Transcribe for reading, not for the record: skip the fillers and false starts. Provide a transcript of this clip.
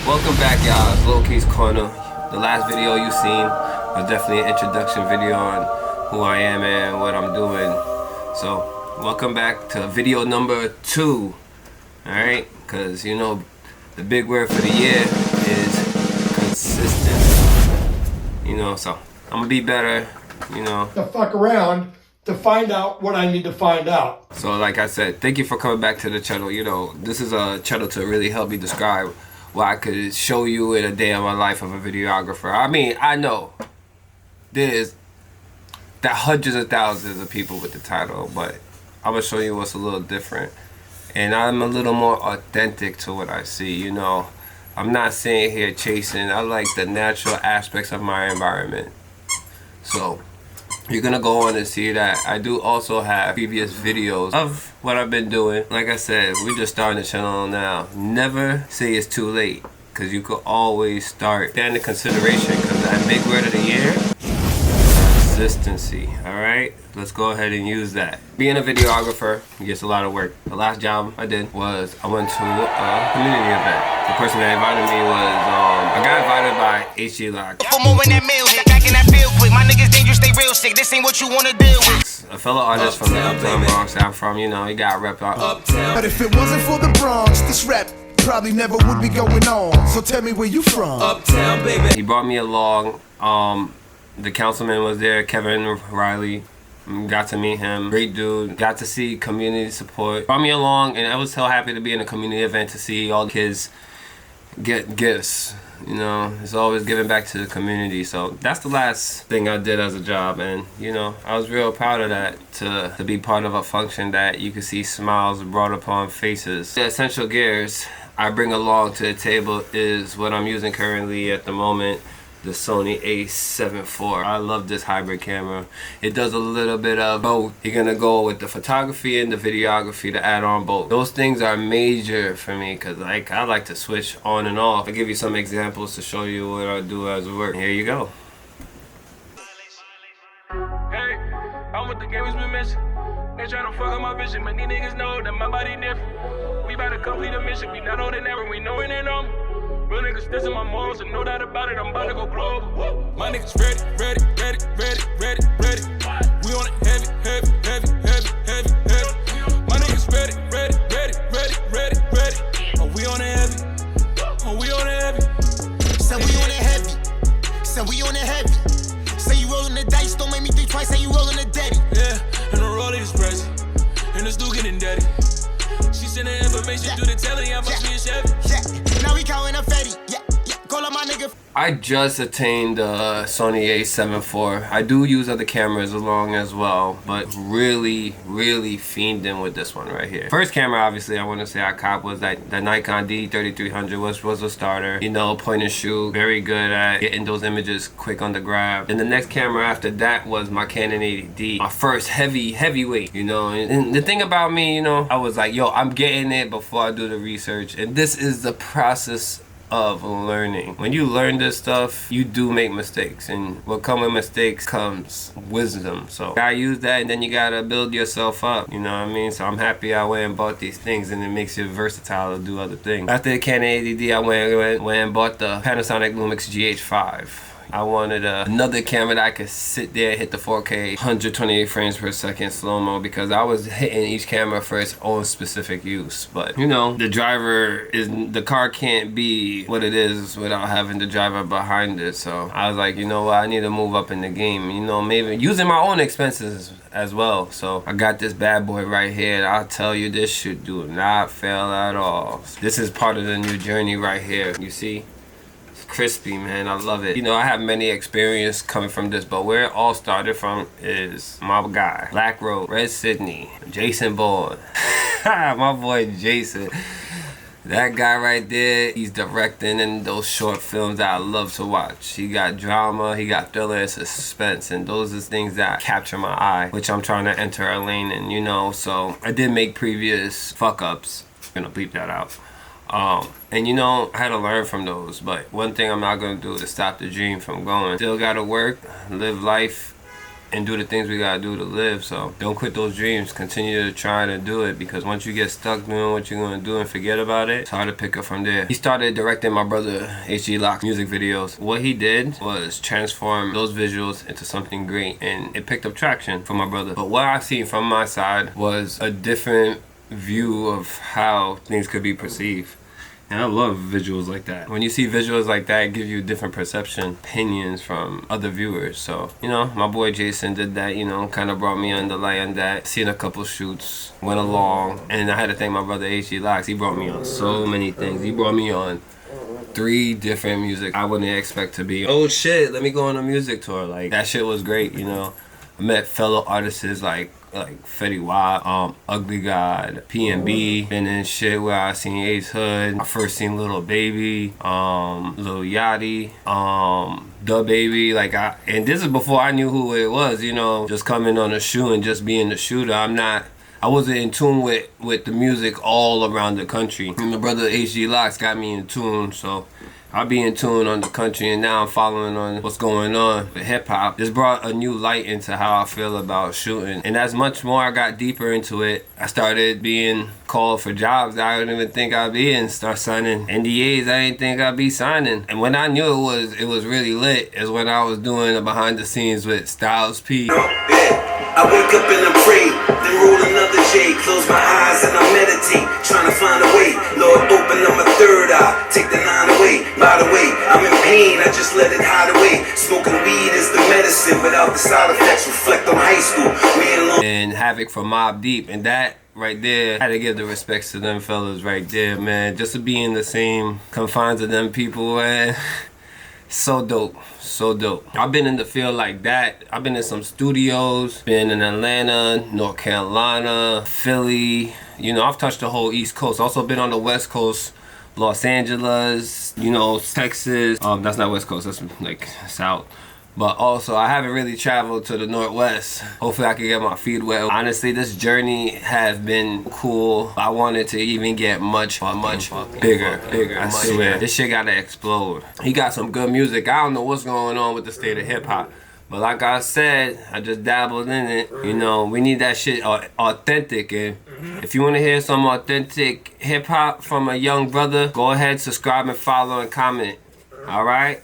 Welcome back, y'all. It's Lowkey's Corner. The last video you seen was definitely an introduction video on who I am and what I'm doing. So, welcome back to video number 2. Alright? Because, you know, the big word for the year is consistent. You know, so I'm going to be better, you know. To fuck around to find out what I need to find out. So, like I said, thank you for coming back to the channel. You know, this is a channel to really help me describe what I could show you in a day of my life of a videographer. I mean, I know there's that hundreds of thousands of people with the title, but I'm gonna show you what's a little different. And I'm a little more authentic to what I see, you know. I'm not sitting here chasing. I like the natural aspects of my environment. So you're gonna go on and see that I do also have previous videos of what I've been doing. Like I said, we're just starting the channel now. Never say it's too late, because you could always start. Stand in consideration, because that big word of the year, consistency. Alright, let's go ahead and use that. Being a videographer gets a lot of work. The last job I did was I went to a community event. The person that invited me was I got invited by HG Lock. My niggas dangerous, they real sick. This ain't what you wanna deal with. A fellow artist from the Uptown Bronx. I'm from, you know, he got repped out Uptown. But if it wasn't for the Bronx, this rap probably never would be going on. So tell me where you from. Uptown, baby. He brought me along. The councilman was there, Kevin Riley. Got to meet him. Great dude. Got to see community support. Brought me along, and I was so happy to be in a community event to see all the kids get gifts. You know, it's always giving back to the community. So that's the last thing I did as a job, and you know, I was real proud of that, to be part of a function that you could see smiles brought upon faces. The essential gears I bring along to the table is what I'm using currently at the moment, the Sony a7 IV. I love this hybrid camera. It does a little bit of both. You're gonna go with the photography and the videography to add on both. Those things are major for me, because like I like to switch on and off. I'll give you some examples to show you what I do as work. Here you go. Hey, I'm with the gamers we miss. They tryna fuck up my vision, but these niggas know that my body different. We about to complete a mission. We not ordinary, we know it ain't real niggas testing my morals, and no doubt about it, I'm about to go global. My niggas ready. We on it heavy. My niggas ready. Oh, we on it heavy. So we on it heavy. Say you rolling the dice, don't make me think twice. Say you rolling the daddy. Yeah, and the rolling is pressing, and the still getting daddy. She sending information through the telly, I must be a chef. Yeah, now we counting a fatty. Yeah, call up my nigga. I just attained the Sony a7 IV. I do use other cameras along as well, but really fiending with this one right here. First camera, obviously, I want to say I copped was that Nikon D3300, which was a starter. You know, point and shoot, very good at getting those images quick on the grab. And the next camera after that was my Canon 80D, my first heavyweight. You know, and the thing about me, you know, I was like, yo, I'm getting it before I do the research, and this is the process of learning. When you learn this stuff, you do make mistakes, and what comes with mistakes comes wisdom. So I use that, and then you gotta build yourself up, you know what I mean? So I'm happy I went and bought these things, and it makes you versatile to do other things. After the Canon 80D, I went and bought the Panasonic Lumix GH5. I wanted another camera that I could sit there, hit the 4K 128 frames per second slow-mo, because I was hitting each camera for its own specific use. But you know, the car can't be what it is without having the driver behind it. So I was like, you know what, I need to move up in the game, you know, maybe using my own expenses as well. So I got this bad boy right here, and I'll tell you, this shit do not fail at all. This is part of the new journey right here. You see? Crispy, man, I love it. You know, I have many experience coming from this, but where it all started from is my guy, Black Road, Red Sydney, Jason Bourne. My boy Jason. That guy right there, he's directing in those short films that I love to watch. He got drama, he got thriller and suspense, and those are things that capture my eye, which I'm trying to enter a lane in, you know. So I did make previous fuck-ups. I'm gonna bleep that out. And you know, I had to learn from those, but one thing I'm not gonna do is stop the dream from going. Still gotta work, live life, and do the things we gotta do to live. So don't quit those dreams. Continue to try to do it, because once you get stuck doing what you're gonna do and forget about it, it's hard to pick up from there. He started directing my brother HG Lock's music videos. What he did was transform those visuals into something great, and it picked up traction for my brother. But what I seen from my side was a different view of how things could be perceived. And I love visuals like that. When you see visuals like that, it gives you different perception, opinions from other viewers. So, you know, my boy Jason did that, you know, kind of brought me under light on that. Seen a couple shoots, went along, and I had to thank my brother HG Locks. He brought me on so many things. He brought me on 3 different music I wouldn't expect to be, oh shit, let me go on a music tour. Like, that shit was great, you know. I met fellow artists like Fetty Wap, Ugly God, PNB, been in shit where I seen Ace Hood. I first seen Little Baby, Lil Yachty, Da Baby. Like, and this is before I knew who it was, you know, just coming on a shoot and just being the shooter. I wasn't in tune with the music all around the country. And my brother HG Locks got me in tune, so I'll be in tune on the country, and now I'm following on what's going on with hip-hop. This brought a new light into how I feel about shooting. And as much more I got deeper into it, I started being called for jobs that I didn't even think I'd be in. Start signing NDAs I didn't think I'd be signing. And when I knew it was really lit is when I was doing the behind the scenes with Styles P. I wake up and I pray, then roll another J, close my eyes and I meditate, trying to find a way. Lord, open up my third eye, take the 9 away. By the way, I'm in pain, I just let it hide away. Smoking weed is the medicine, without the side effects reflect on high school. And Havoc from Mobb Deep, and that right there, I had to give the respects to them fellas right there, man. Just to be in the same confines of them people, man. So dope, so dope. I've been in the field like that. I've been in some studios, been in Atlanta, North Carolina, Philly. You know, I've touched the whole East Coast. Also been on the West Coast, Los Angeles, you know, Texas. That's not West Coast, that's like South. But also, I haven't really traveled to the Northwest. Hopefully I can get my feet wet. Honestly, this journey has been cool. I wanted to even get much bigger. I swear. This shit gotta explode. He got some good music. I don't know what's going on with the state of hip hop. But like I said, I just dabbled in it. You know, we need that shit authentic. And if you want to hear some authentic hip hop from a young brother, go ahead, subscribe and follow and comment. All right?